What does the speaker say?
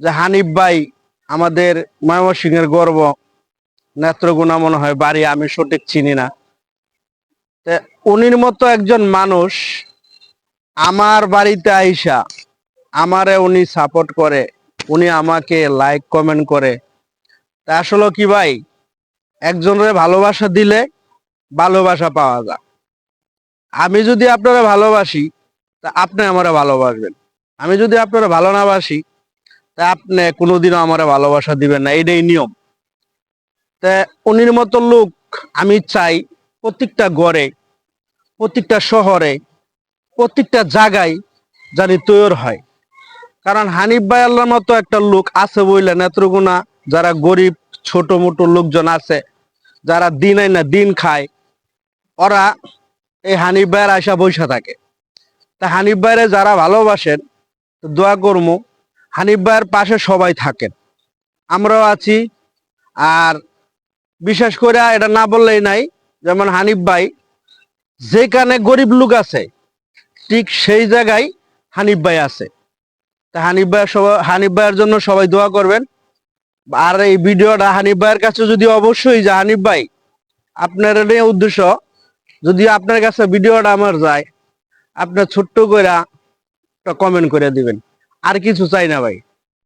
যে হানিফ ভাই আমাদের ময়মনসিংহের গর্ব, নেত্রকোনা মনে হয় বাড়ি, আমি সঠিক চিনি না। উনির মতো একজন মানুষ আমার বাড়িতে আইসা আমারে উনি সাপোর্ট করে, উনি আমাকে লাইক কমেন্ট করে। তা আসলে কি ভাই, একজনের ভালোবাসা দিলে ভালোবাসা পাওয়া যায়। আমি যদি আপনারা ভালোবাসি তা আপনি আমারে ভালোবাসবেন, আমি যদি আপনারা ভালো না বাসি তা আপনি কোনোদিনও আমারে ভালোবাসা দিবেন না, এইটাই নিয়ম। তা উনির মতো লোক আমি চাই প্রত্যেকটা ঘরে, প্রত্যেকটা শহরে, প্রত্যেকটা জায়গায় জানি তৈরি হয়। কারণ হানিফ ভাই আল্লাহর মতো একটা লোক আছে বইলে নেত্রকোনা যারা গরিব ছোট মোটো লোকজন আছে, যারা দিন আই না দিন খায়, ওরা এই হানিফ ভাইয়ের আশা বৈশা থাকে। তা হানিফ ভাইরে যারা ভালোবাসেন দোয়া করবো হানিফ ভাইয়ের পাশে সবাই থাকেন, আমরাও আছি। আর বিশেষ করে এটা না বললেই নাই, যেমন হানিফ ভাই যেখানে গরিব লোক আছে ঠিক সেই জায়গায় হানিফ ভাই আছে। তা হানিফ ভাইয়ের জন্য সবাই দোয়া করবেন। আর এই ভিডিওটা হানিফ ভাইয়ের কাছে যদি অবশ্যই যে হানিফ ভাই আপনার নিয়ে উদ্দেশ্য, যদি আপনার কাছে ভিডিওটা আমার যায়, আপনার ছোট্ট করে একটা কমেন্ট করে দিবেন, আর কিছু চাই না ভাই।